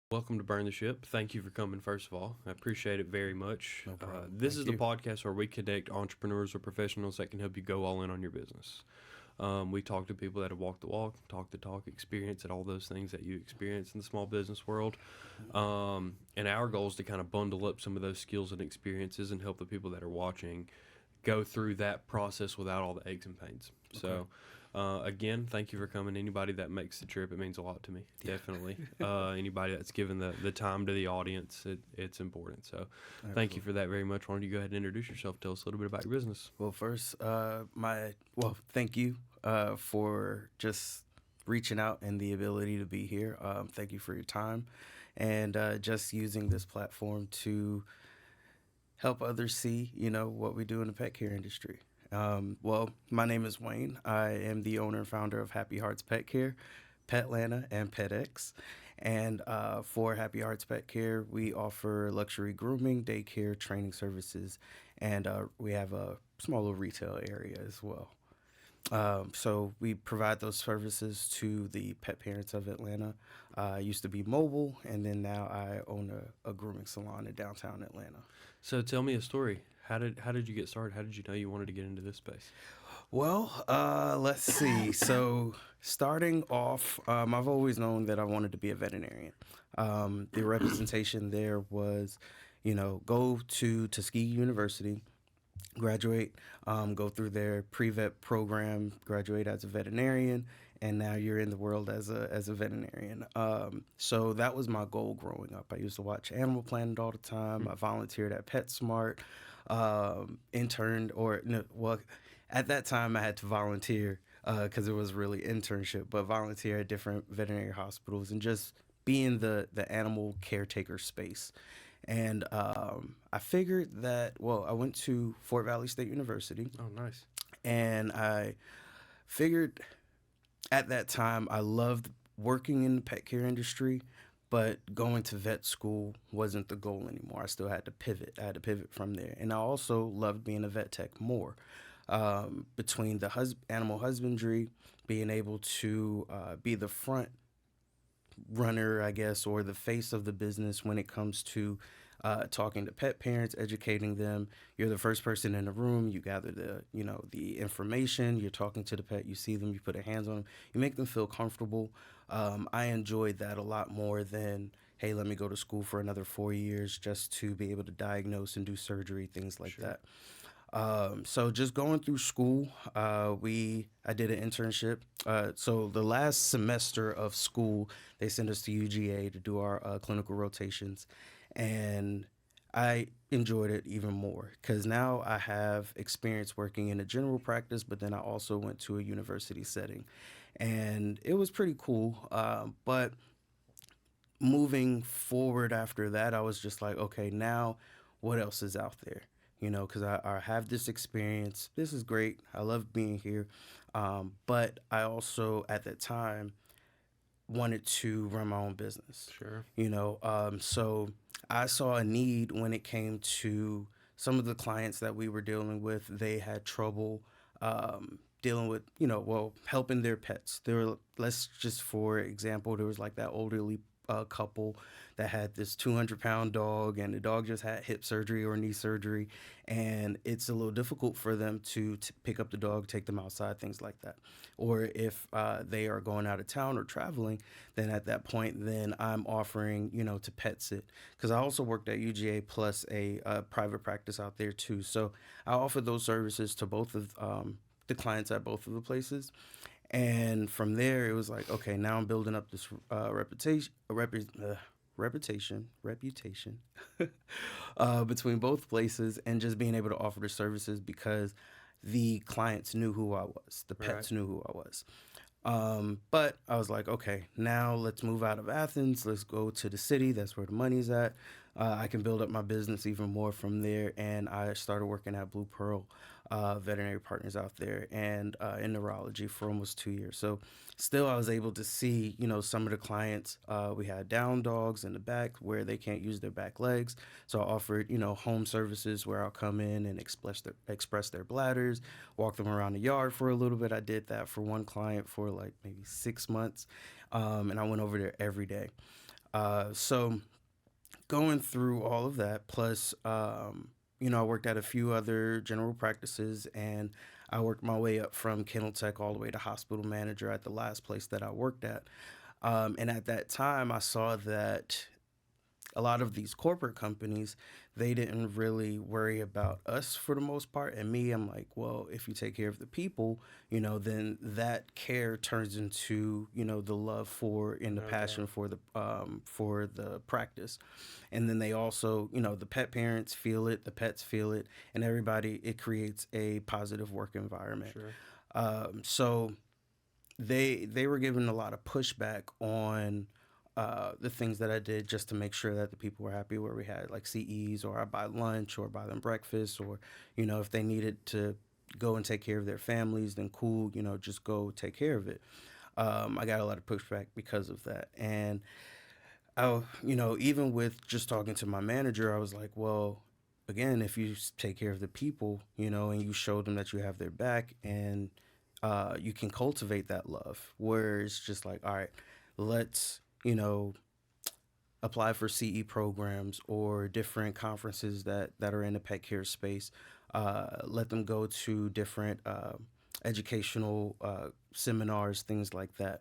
Welcome to Burn the Ship. Thank you for coming, first of all. I appreciate it very much. No problem. This Thank is the you. podcast where we connect entrepreneurs or professionals that can help you go all in on your business. We talk to people that have walked the walk, talk the talk, experience and all those things that you experience in the small business world. And our goal is to kind of bundle up some of those skills and experiences and help the people that are watching go through that process without all the aches and pains. Okay. So, again, thank you for coming. Anybody that makes the trip, it means a lot to me. Yeah. Definitely. Anybody that's given the time to the audience, it's important. So, thank you Absolutely. for that very much. Why don't you go ahead and introduce yourself? Tell us a little bit about your business. Well, first, thank you for just reaching out and the ability to be here. Thank you for your time and just using this platform to help others see, what we do in the pet care industry. My name is Wayne. I am the owner and founder of Happy Hearts Pet Care, Petlanta, and PetX. And for Happy Hearts Pet Care, we offer luxury grooming, daycare, training services, and we have a small little retail area as well. So we provide those services to the pet parents of Atlanta. I used to be mobile, and then now I own a grooming salon in downtown Atlanta. So, tell me a story. How did you get started? How did you know you wanted to get into this space? Let's see. So, starting off, I've always known that I wanted to be a veterinarian. The representation there was, go to Tuskegee University, graduate, go through their pre-vet program, graduate as a veterinarian, and now you're in the world as a veterinarian. So that was my goal growing up. I used to watch Animal Planet all the time. Hmm. I volunteered at PetSmart, interned or no, well, at that time I had to volunteer because it was really internship, but volunteer at different veterinary hospitals and just be in the animal caretaker space. And I figured that, I went to Fort Valley State University, Oh, nice. and I figured at that time I loved working in the pet care industry, but going to vet school wasn't the goal anymore. I still had to pivot. I had to pivot from there. And I also loved being a vet tech more. Between the animal husbandry, being able to be the front runner, I guess, or the face of the business when it comes to talking to pet parents, educating them. You're the first person in the room. You gather the information. You're talking to the pet. You see them. You put your hands on them. You make them feel comfortable. I enjoyed that a lot more than, hey, let me go to school for another 4 years just to be able to diagnose and do surgery, things like Sure. that. So just going through school, I did an internship. So the last semester of school, they sent us to UGA to do our clinical rotations, and I enjoyed it even more because now I have experience working in a general practice, but then I also went to a university setting, and it was pretty cool. But moving forward after that, I was just like, okay, now what else is out there? Because I have this experience. This is great. I love being here. But I also, at that time, wanted to run my own business. Sure. So I saw a need when it came to some of the clients that we were dealing with. They had trouble dealing with, helping their pets. There were, let's just for example, there was like that elderly couple that had this 200-pound dog, and the dog just had hip surgery or knee surgery, and it's a little difficult for them to pick up the dog, take them outside, things like that. Or if they are going out of town or traveling, then at that point, then I'm offering, to pet sit, because I also worked at UGA plus a private practice out there too. So I offer those services to both of the clients at both of the places. And from there, it was like, okay, now I'm building up this reputation between both places, and just being able to offer the services because the clients knew who I was, the Right. pets knew who I was. But I was like, okay, now let's move out of Athens. Let's go to the city. That's where the money's at. I can build up my business even more from there. And I started working at Blue Pearl Veterinary Partners out there, and in neurology for almost 2 years. So still I was able to see, some of the clients. We had down dogs in the back where they can't use their back legs. So I offered, home services where I'll come in and express their bladders, walk them around the yard for a little bit. I did that for one client for like maybe 6 months, and I went over there every day. So going through all of that, plus, I worked at a few other general practices, and I worked my way up from kennel tech all the way to hospital manager at the last place that I worked at. And at that time, I saw that a lot of these corporate companies, they didn't really worry about us for the most part. And me, I'm like, well, if you take care of the people, then that care turns into, the love for and the No doubt. passion for the practice. And then they also, the pet parents feel it, the pets feel it, and everybody, it creates a positive work environment. Sure. So they were giving a lot of pushback on the things that I did just to make sure that the people were happy. Where we had like CEs, or I buy lunch or buy them breakfast, or if they needed to go and take care of their families, then cool, just go take care of it. I got a lot of pushback because of that, and even with just talking to my manager, I was like, well, again, if you take care of the people, and you show them that you have their back, and you can cultivate that love, where it's just like, all right, let's, apply for CE programs or different conferences that are in the pet care space. Let them go to different educational seminars, things like that.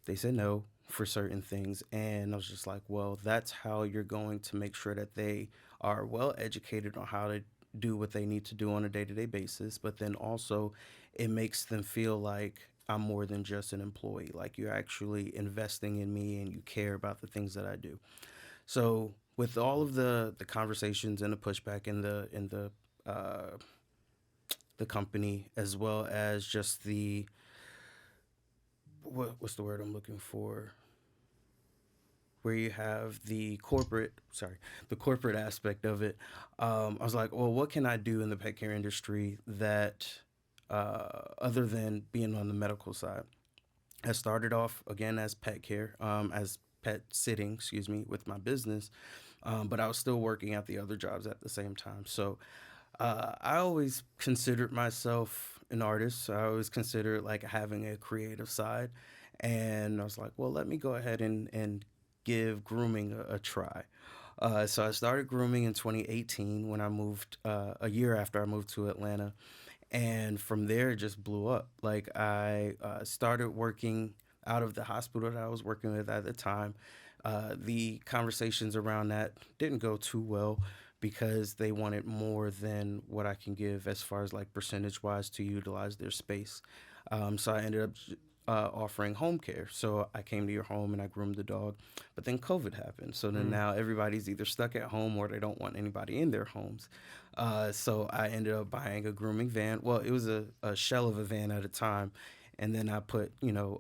They said no for certain things, and I was just like, well, that's how you're going to make sure that they are well educated on how to do what they need to do on a day-to-day basis. But then also it makes them feel like I'm more than just an employee, like you're actually investing in me and you care about the things that I do. So with all of the conversations and the pushback uh, the company, as well as just what's the word I'm looking for, where you have the corporate aspect of it. I was like, well, what can I do in the pet care industry that, other than being on the medical side? I started off again as pet care, as pet sitting, excuse me, with my business, but I was still working at the other jobs at the same time. So I always considered myself an artist. I always considered like having a creative side. And I was like, well, let me go ahead and give grooming a try. So I started grooming in 2018 when I moved, a year after I moved to Atlanta. And from there, it just blew up. Like I started working out of the hospital that I was working with at the time. The conversations around that didn't go too well because they wanted more than what I can give as far as like percentage wise to utilize their space. So I ended up offering home care. So I came to your home and I groomed the dog. But then COVID happened. So then Mm. now everybody's either stuck at home or they don't want anybody in their homes. So I ended up buying a grooming van. Well, it was a shell of a van at a time. And then I put,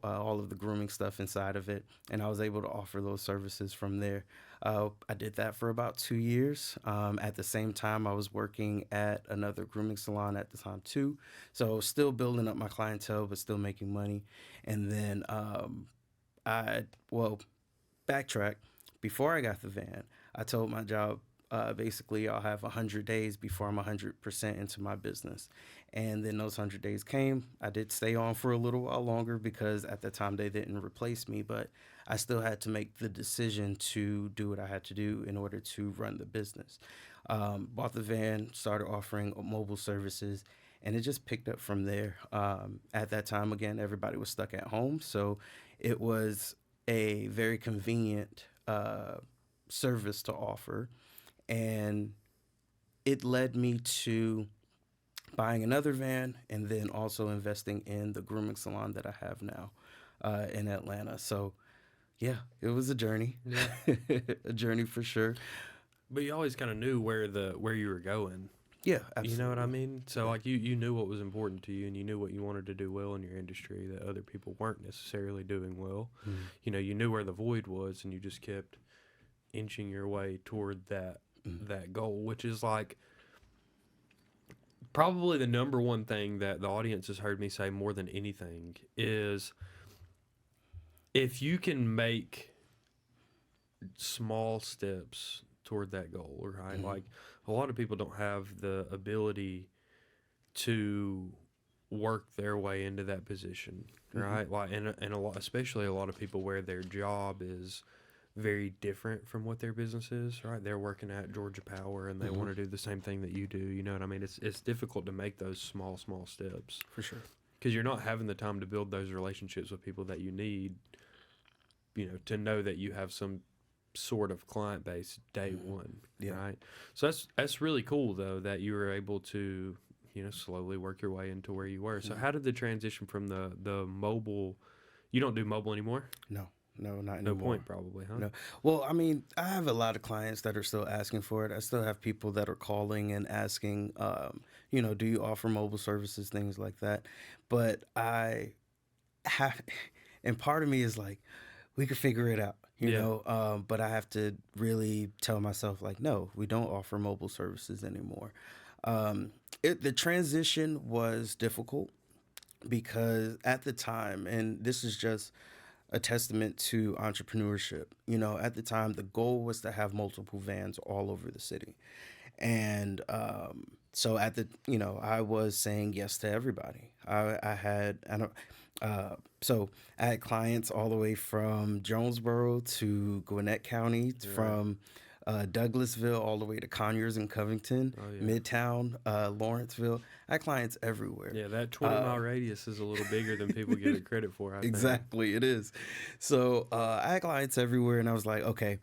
all of the grooming stuff inside of it. And I was able to offer those services from there. I did that for about 2 years. At the same time, I was working at another grooming salon at the time, too. So still building up my clientele, but still making money. And then well, backtrack. Before I got the van, I told my job, basically, I'll have 100 days before I'm 100% into my business. And then those 100 days came. I did stay on for a little while longer because at the time they didn't replace me, but I still had to make the decision to do what I had to do in order to run the business. Bought the van, started offering mobile services, and it just picked up from there. At that time, again, everybody was stuck at home, so it was a very convenient service to offer, and it led me to buying another van and then also investing in the grooming salon that I have now in Atlanta. So, yeah, it was a journey, Yeah. a journey for sure. But you always kind of knew where you were going. Yeah, You know what I absolutely. mean? So Yeah. like you knew what was important to you, and you knew what you wanted to do well in your industry that other people weren't necessarily doing well. Mm-hmm. You knew where the void was, and you just kept inching your way toward Mm-hmm. that goal, which is like probably the number one thing that the audience has heard me say more than anything is if you can make small steps toward that goal, right? Mm-hmm. Like a lot of people don't have the ability to work their way into that position, Mm-hmm. right? Like and a lot, especially a lot of people where their job is very different from what their business is, right? They're working at Georgia Power and they Hmm. want to do the same thing that you do. You know what I mean? It's difficult to make those small steps For sure. because you're not having the time to build those relationships with people that you need, to know that you have some sort of client base day Hmm. one, Yeah. right? So that's really cool though that you were able to slowly work your way into where you were. So Hmm. how did the transition from the mobile? You don't do mobile anymore? No, no, not No anymore. point, probably, huh? No. Well, I mean, I have a lot of clients that are still asking for it. I still have people that are calling and asking, do you offer mobile services, things like that. But I have, and part of me is like, we could figure it out, Yeah, but I have to really tell myself, like, no, we don't offer mobile services anymore. Um, the transition was difficult because at the time, and this is just a testament to entrepreneurship. At the time, the goal was to have multiple vans all over the city. And so I was saying yes to everybody. So I had clients all the way from Jonesboro to Gwinnett County, right. from Douglasville all the way to Conyers and Covington, Oh yeah. Midtown, Lawrenceville. I had clients everywhere. Yeah, that 20-mile Uh, radius is a little bigger than people give it credit for, I think. Exactly, it is. So I had clients everywhere, and I was like, okay,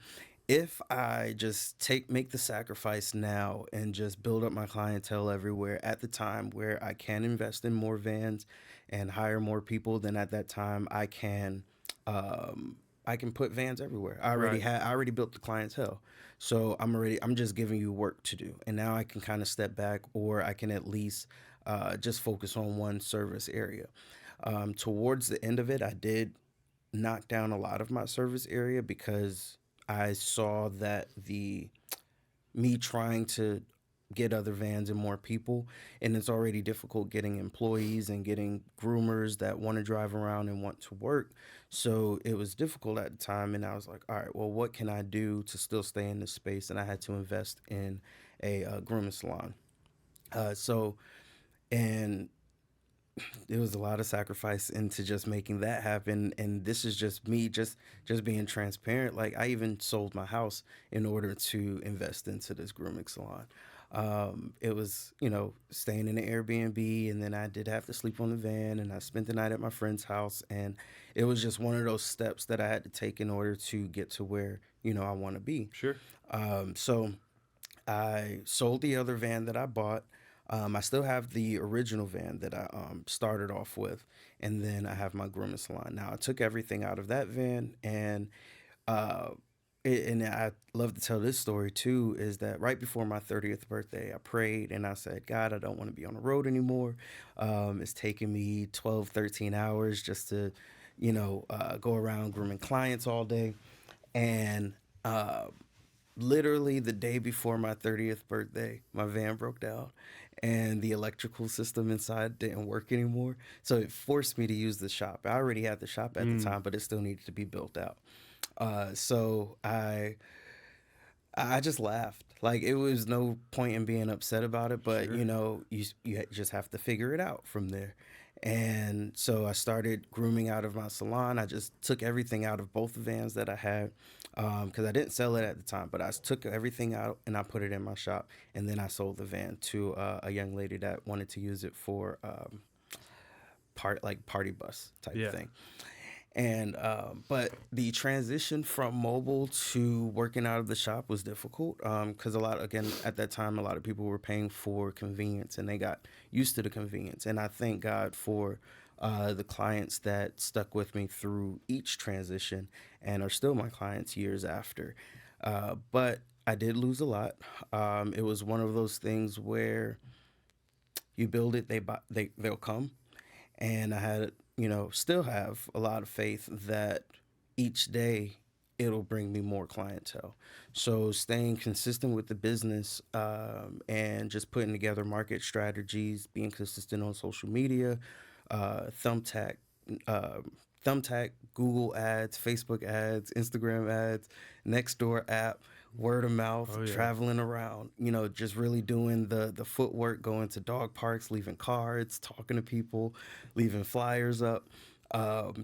if I just make the sacrifice now and just build up my clientele everywhere at the time where I can invest in more vans and hire more people, then at that time um, I can put vans everywhere. Right. I already built the clientele. So I'm just giving you work to do. And now I can kind of step back, or I can at least just focus on one service area. Towards the end of it, I did knock down a lot of my service area because I saw that the me trying to get other vans and more people, and it's already difficult getting employees and getting groomers that want to drive around and want to work. So it was difficult at the time, and I was like, all right, well, what can I do to still stay in this space? And I had to invest in a grooming salon. So and It was a lot of sacrifice into just making that happen, and this is just me just being transparent. Like, I even sold my house in order to invest into this grooming salon. It was, staying in an Airbnb, and then I did have to sleep on the van, and I spent the night at my friend's house, and it was just one of those steps that I had to take in order to get to where, I want to be. Sure. So I sold the other van that I bought. I still have the original van that I started off with, and then I have my grooming salon. Now I took everything out of that van, and uh, and I love to tell this story too. Is that right before my 30th birthday, I prayed and I said, God, I don't want to be on the road anymore. It's taking me 12, 13 hours just to, go around grooming clients all day, and uh, literally the day before my 30th birthday, my van broke down and the electrical system inside didn't work anymore. So it forced me to use the shop. I already had the shop at the Mm, time, but it still needed to be built out. So I just laughed. Like, it was no point in being upset about it, but sure. just have to figure it out from there. And so I started grooming out of my salon. I just took everything out of both the vans that I had, because I didn't sell it at the time, but I took everything out and I put it in my shop. And then I sold the van to a young lady that wanted to use it for party bus type Yeah. thing. And but the transition from mobile to working out of the shop was difficult, because at that time, a lot of people were paying for convenience and they got used to the convenience. And I thank God for the clients that stuck with me through each transition and are still my clients years after. But I did lose a lot. It was one of those things where you build it, they'll come. And I had, still have a lot of faith that each day it'll bring me more clientele. So staying consistent with the business, and just putting together market strategies, being consistent on social media, thumbtack, uh, thumbtack, Google ads, Facebook ads, Instagram ads, Nextdoor app, word of mouth, Oh yeah. traveling around, just really doing the footwork, going to dog parks, leaving cards, talking to people, leaving flyers up.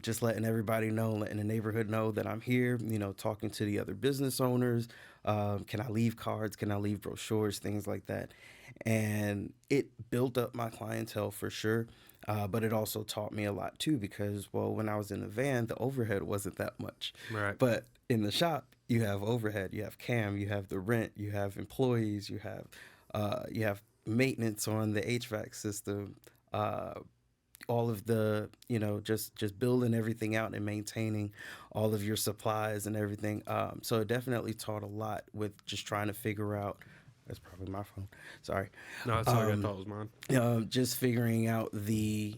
Just letting everybody know, letting the neighborhood know that I'm here, talking to the other business owners. Can I leave cards? Can I leave brochures? Things like that. And it built up my clientele for sure. But it also taught me a lot too, because, well, when I was in the van, the overhead wasn't that much. Right. But in the shop, you have overhead, you have cam, you have the rent, you have employees, you have maintenance on the HVAC system, all of the, just building everything out and maintaining all of your supplies and everything. So it definitely taught a lot with just trying to figure out. That's probably my phone. Sorry. No, it's like I thought it was mine. Just figuring out the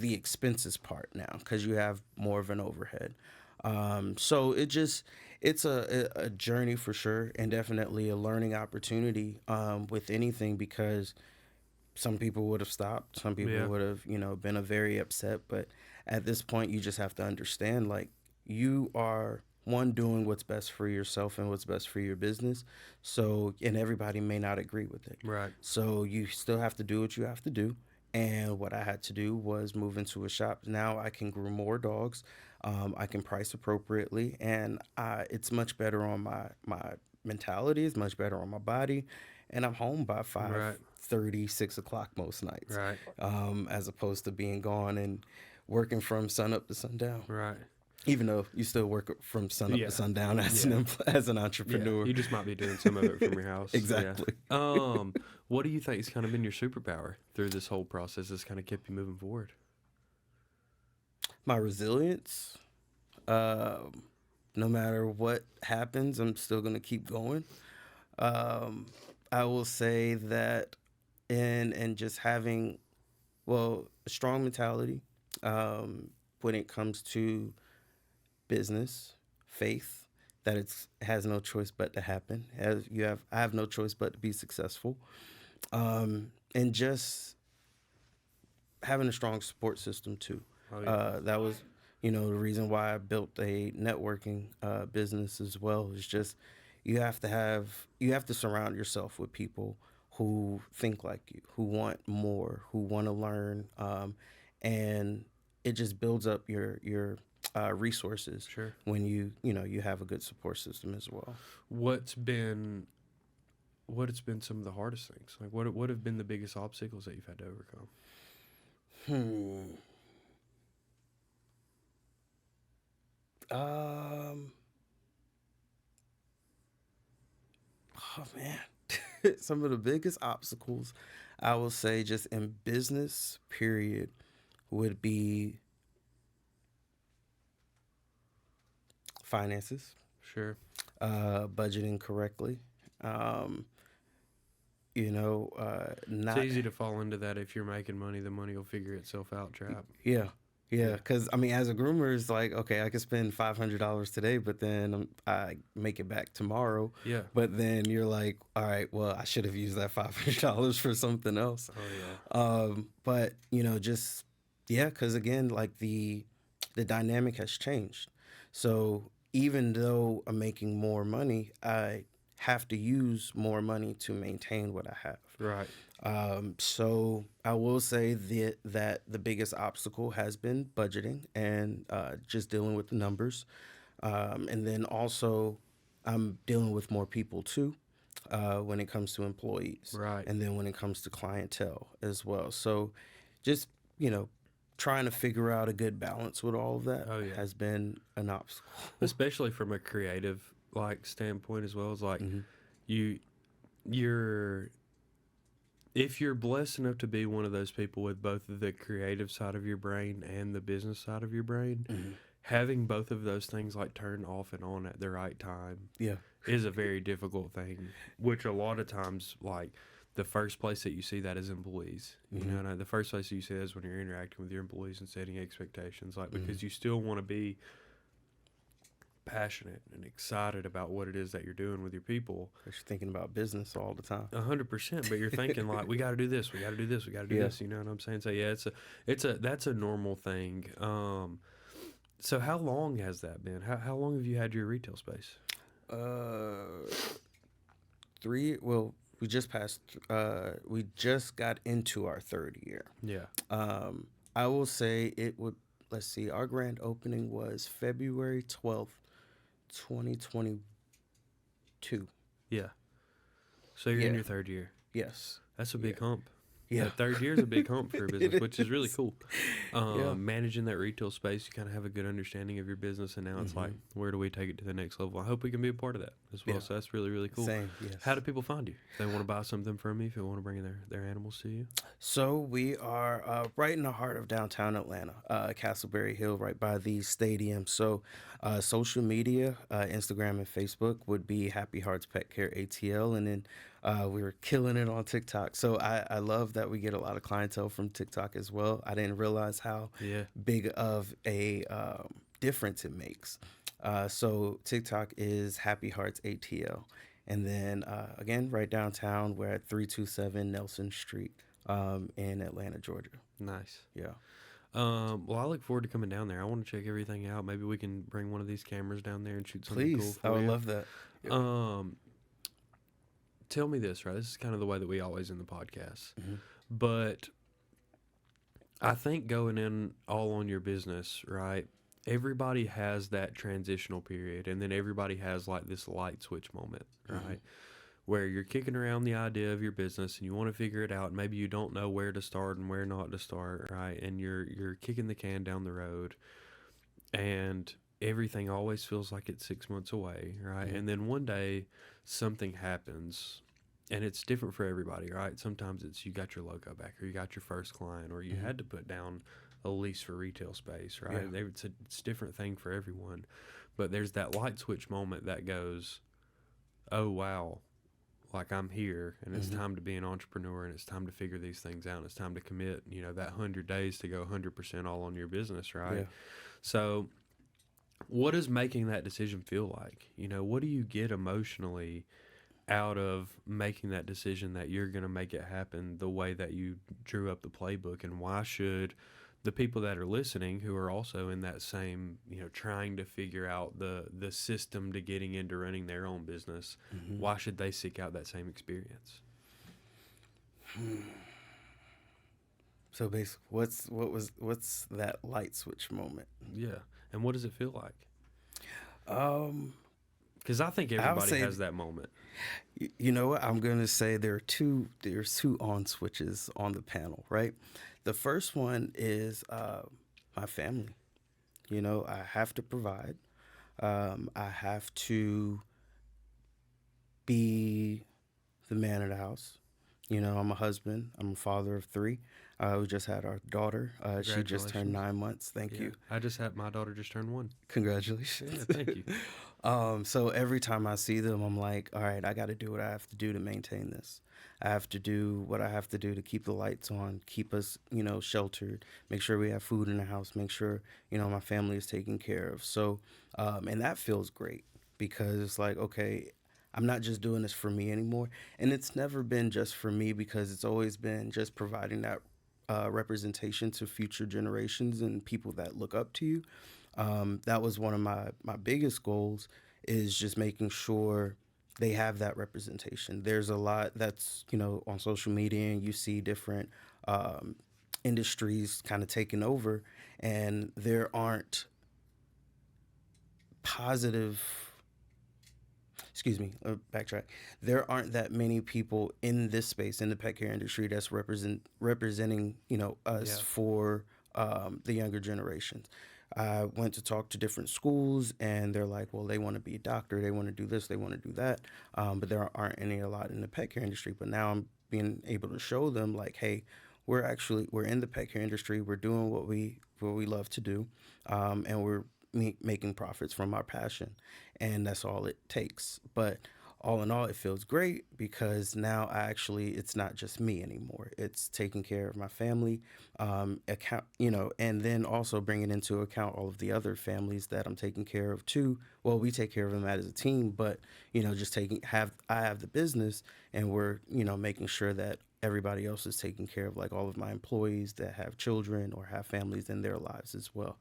expenses part now, because you have more of an overhead. So it's a journey for sure, and definitely a learning opportunity with anything, because some people would have stopped, some people Yeah. would have been a very upset, but at this point you just have to understand, like, you are one doing what's best for yourself and what's best for your business. So, and everybody may not agree with it, Right. so you still have to do what you have to do. And what I had to do was move into a shop. Now I can groom more dogs. I can price appropriately, and it's much better on my mentality. It's much better on my body, and I'm home by Right. 5:30, 6 o'clock most nights, Right. as opposed to being gone and working from sun up to sundown. Right. Even though you still work from sun up Yeah. to sundown as Yeah. as an Yeah. entrepreneur. You just might be doing some of it from your house. Yeah. Exactly. What do you think has kind of been your superpower through this whole process that's kind of kept you moving forward? My resilience. No matter what happens, I'm still gonna keep going. Um, I will say that, and just having, well, a strong mentality when it comes to business, faith, that it has no choice but to happen. I have no choice but to be successful, and just having a strong support system too. Oh yeah. That was, the reason why I built a networking business as well. Is just you have to surround yourself with people who think like you, who want more, who want to learn, and it just builds up resources Sure. when you have a good support system as well. What's been what has been some of the hardest things? Like what have been the biggest obstacles that you've had to overcome? Hmm. Um. Oh man, some of the biggest obstacles, I will say, just in business, period, would be finances, Sure. budgeting correctly. Um, It's not easy to fall into that if you're making money, the money will figure itself out trap. Yeah, yeah. Yeah. Because I mean, as a groomer, it's like, okay, I can spend $500 today, but then I make it back tomorrow. Yeah. But then you're like, all right, well, I should have used that $500 for something else. Oh yeah. But just, yeah, because again, like the dynamic has changed. So even though I'm making more money, I have to use more money to maintain what I have. Right. So I will say that the biggest obstacle has been budgeting and just dealing with the numbers. And then also I'm dealing with more people too when it comes to employees. Right. And then when it comes to clientele as well. So just, trying to figure out a good balance with all of that Oh yeah. has been an obstacle. Especially from a creative like standpoint as well as like Mhm. you you're if you're blessed enough to be one of those people with both the creative side of your brain and the business side of your brain, Mhm. having both of those things like turned off and on at the right time Yeah. is a very difficult thing, which a lot of times, like, the first place that you see that is employees. You know, and the first place that you see that is when you're interacting with your employees and setting expectations, like, because you still want to be passionate and excited about what it is that you're doing with your people. You're thinking about business all the time. 100%, but you're thinking like, we got to do this, we got to do this, we got to do Yeah. this. You know what I'm saying? So yeah, that's a normal thing. So how long has that been? How long have you had your retail space? Uh, well, we just got into our third year. Yeah. I will say it would let's see, our grand opening was February 12th, 2022. Yeah. So you're in Yeah. your third year. Yes. That's a Yeah. big hump. Yeah. That third year is a big hump for a business, which is really cool. Yeah. Managing that retail space, you kind of have a good understanding of your business, and now it's like, where do we take it to the next level? I hope we can be a part of that as well. Yeah. So that's really, really cool. Same. Yes. How do people find you? If they want to buy something from you, if they want to bring their animals to you? So we are right in the heart of downtown Atlanta, Castleberry Hill, right by the stadium. So social media, Instagram and Facebook would be Happy Hearts Pet Care ATL, and then we were killing it on TikTok. So I love that we get a lot of clientele from TikTok as well. I didn't realize how Yeah. big of a difference it makes. So TikTok is Happy Hearts ATL. And then again, right downtown, we're at 327 Nelson Street in Atlanta, Georgia. Nice. Yeah. Well, I look forward to coming down there. I want to check everything out. Maybe we can bring one of these cameras down there and shoot something cool Please. for I would you. love that. Yeah. Tell me this, right? This is kind of the way that we always end the podcast. Mhm. But I think going in all on your business, right? Everybody has that transitional period, and then everybody has like this light switch moment, right? Where you're kicking around the idea of your business and you want to figure it out. And maybe you don't know where to start and where not to start, right? And you're kicking the can down the road, and everything always feels like it's 6 months away, right? And then one day something happens, and it's different for everybody, right? Sometimes it's you got your logo back, or you got your first client, or you had to put down a lease for retail space, right? Yeah. It's a different thing for everyone. But there's that light switch moment that goes, oh, wow, like I'm here, and it's time to be an entrepreneur, and it's time to figure these things out. And it's time to commit, that 100 days to go 100% all on your business, right? Yeah. So what does making that decision feel like? What do you get emotionally out of making that decision that you're going to make it happen the way that you drew up the playbook? And why should the people that are listening, who are also in that same, trying to figure out the system to getting into running their own business, why should they seek out that same experience? So basically, what's that light switch moment? Yeah. And what does it feel like? Because I think everybody has that moment. You know what? I'm going to say there's two on switches on the panel, right? The first one is my family. I have to provide. I have to be the man of the house. I'm a husband. I'm a father of 3. We just had our daughter. She just turned 9 months. Thank you. My daughter just turned 1. Congratulations. Yeah, thank you. So every time I see them, I'm like, all right, I got to do what I have to do to maintain this. I have to do what I have to do to keep the lights on, keep us, sheltered, make sure we have food in the house, make sure, my family is taken care of. So, and that feels great because it's like, okay, I'm not just doing this for me anymore. And it's never been just for me because it's always been just providing that representation to future generations and people that look up to you. That was one of my biggest goals, is just making sure they have that representation. There's a lot that's, on social media, and you see different industries kind of taking over, and there aren't backtrack. There aren't that many people in this space, in the pet care industry, that's representing, us for the younger generations. I went to talk to different schools, and they're like, well, they want to be a doctor, they want to do this, they want to do that, but there aren't a lot in the pet care industry. But now I'm being able to show them, like, hey, we're in the pet care industry, we're doing what we love to do, and we're making profits from our passion, and that's all it takes. But all in all, it feels great because now it's not just me anymore. It's taking care of my family, and then also bringing into account all of the other families that I'm taking care of too. Well, we take care of them as a team, but just I have the business, and we're making sure that everybody else is taken care of, like all of my employees that have children or have families in their lives as well.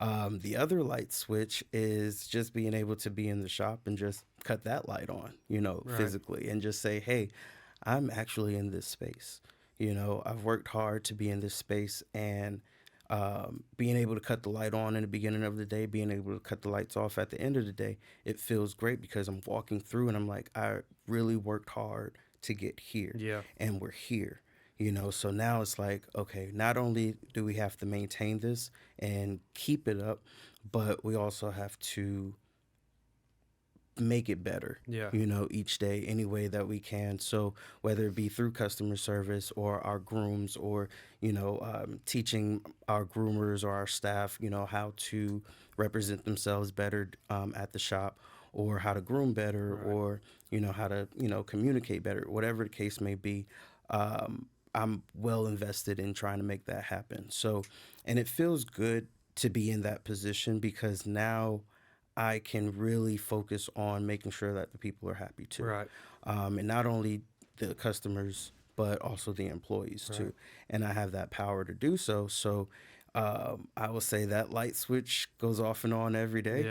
The other light switch is just being able to be in the shop and just cut that light on, Right. physically, and just say, hey, I'm actually in this space. I've worked hard to be in this space, and Being able to cut the light on in the beginning of the day, being able to cut the lights off at the end of the day, it feels great because I'm walking through and I'm like, I really worked hard to get here, Yeah. and we're here. So now it's like, okay, not only do we have to maintain this and keep it up, but we also have to make it better, Yeah. each day any way that we can. So whether it be through customer service or our grooms, or teaching our groomers or our staff, how to represent themselves better at the shop, or how to groom better, Right. or how to communicate better, whatever the case may be. I'm well invested in trying to make that happen. So, and it feels good to be in that position because now I can really focus on making sure that the people are happy too. Right. And not only the customers, but also the employees Right. too. And I have that power to do so. So I will say that light switch goes off and on every day.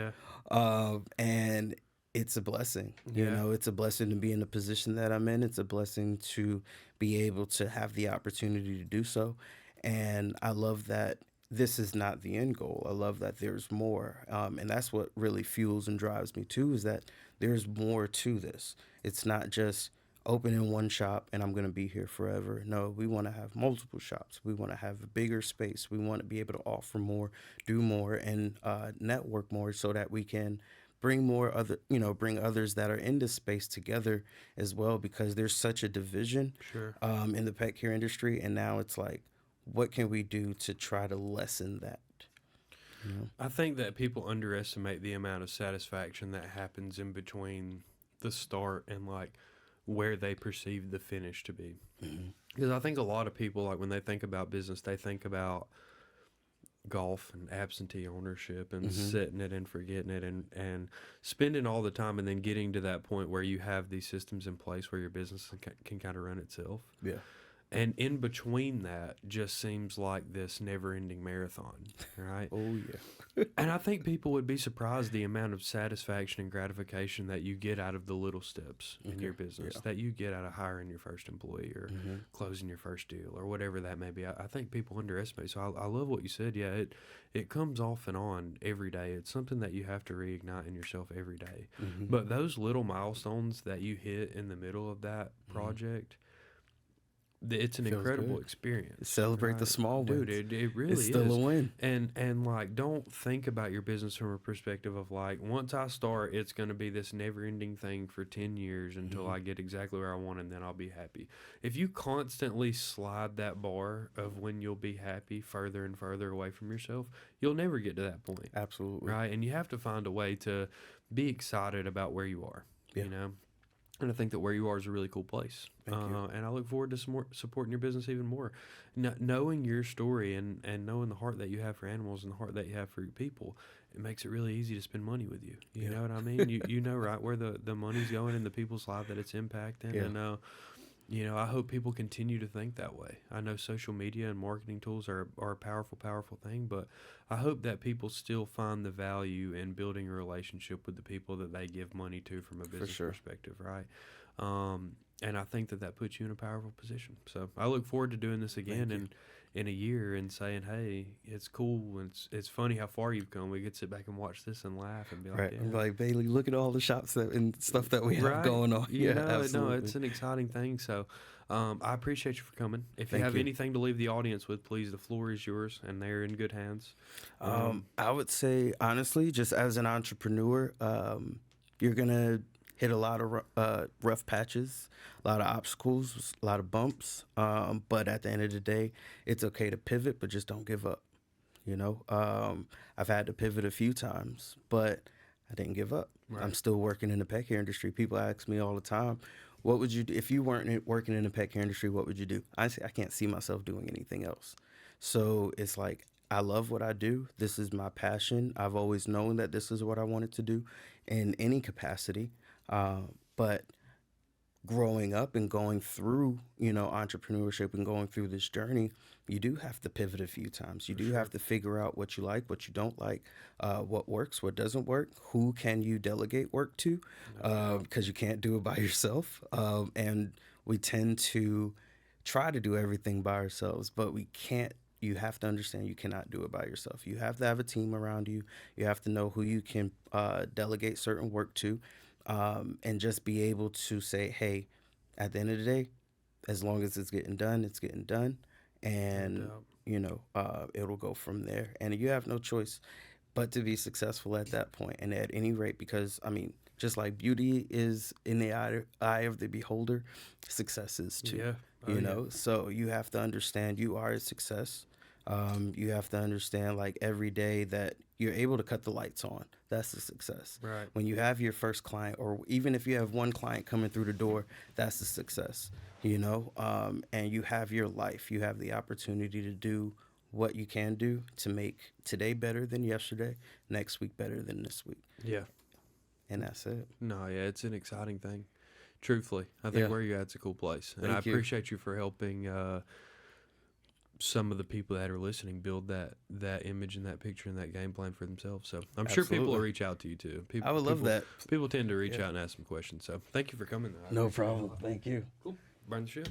Yeah. And it's a blessing. Yeah. It's a blessing to be in the position that I'm in. It's a blessing to be able to have the opportunity to do so. And I love that this is not the end goal. I love that there's more. And that's what really fuels and drives me too, is that there's more to this. It's not just opening one shop and I'm going to be here forever. No, we want to have multiple shops. We want to have a bigger space. We want to be able to offer more, do more, and network more so that we can bring others that are in this space together as well, because there's such a division Sure. in the pet care industry. And now it's like, what can we do to try to lessen that? I think that people underestimate the amount of satisfaction that happens in between the start and like where they perceive the finish to be. Because I think a lot of people, like when they think about business, they think about golf and absentee ownership and setting it and forgetting it and spending all the time and then getting to that point where you have these systems in place where your business can kind of run itself. Yeah. And in between that just seems like this never-ending marathon, right? Oh, yeah. And I think people would be surprised the amount of satisfaction and gratification that you get out of the little steps in your business, Yeah. that you get out of hiring your first employee or closing your first deal or whatever that may be. I think people underestimate. So I love what you said. Yeah, it comes off and on every day. It's something that you have to reignite in yourself every day. But those little milestones that you hit in the middle of that project, it's an Feels incredible good. experience. Celebrate the small Dude, wins. it really It's still is. a win. And like, don't think about your business from a perspective of like, once I start, it's going to be this never-ending thing for 10 years until I get exactly where I want, and then I'll be happy. If you constantly slide that bar of when you'll be happy further and further away from yourself, you'll never get to that point, Absolutely. right? And you have to find a way to be excited about where you are, Yeah. you know? And I think that where you are is a really cool place. Thank you. And I look forward to supporting your business even more. Knowing your story and knowing the heart that you have for animals and the heart that you have for your people, it makes it really easy to spend money with you. You know what I mean? You know right where the money's going in the people's life that it's impacting. Yeah. And, I hope people continue to think that way. I know social media and marketing tools are a powerful, powerful thing, but I hope that people still find the value in building a relationship with the people that they give money to from a business sure. perspective, right? And I think that puts you in a powerful position. So I look forward to doing this again in a year and saying, hey, it's cool. And it's funny how far you've come. We could sit back and watch this and laugh and be like, Right. yeah. I'm like, Bailey, look at all the shops and stuff that we have going on. No, Absolutely. it's an exciting thing. So I appreciate you for coming. If you Thank have you. anything to leave the audience with, please, the floor is yours, and they're in good hands. I would say, honestly, just as an entrepreneur, you're going to hit a lot of rough patches, a lot of obstacles, a lot of bumps. But at the end of the day, it's okay to pivot, but just don't give up. I've had to pivot a few times, but I didn't give up. Right. I'm still working in the pet care industry. People ask me all the time, what would you do if you weren't working in the pet care industry? What would you do? I say, I can't see myself doing anything else. So it's like, I love what I do. This is my passion. I've always known that this is what I wanted to do in any capacity. But growing up and going through, entrepreneurship and going through this journey, you do have to pivot a few times. You do have to figure out what you like, what you don't like, what works, what doesn't work, who can you delegate work to, because you can't do it by yourself. And we tend to try to do everything by ourselves, but we can't, you have to understand you cannot do it by yourself. You have to have a team around you. You have to know who you can delegate certain work to, and just be able to say, hey, at the end of the day, as long as it's getting done, it's getting done. And, doubt. it'll go from there. And you have no choice but to be successful at that point. And at any rate, because, I mean, just like beauty is in the eye of the beholder, success is too. Yeah. You know, so you have to understand you are a success. You have to understand, like, every day that you're able to cut the lights on, that's a success. Right. When you have your first client, or even if you have one client coming through the door, that's a success, and you have your life. You have the opportunity to do what you can do to make today better than yesterday, next week better than this week. Yeah. And that's it. No, yeah, it's an exciting thing. Truthfully, I think Yeah. where you're at's a cool place, and I Thank you. appreciate you for helping some of the people that are listening build that image and that picture and that game plan for themselves. So I'm sure people will Absolutely. reach out to you too. I would love that. People tend to reach Yeah. out and ask some questions. So thank you for coming. I No appreciate it. problem. Thank you. Cool. Burn the ship.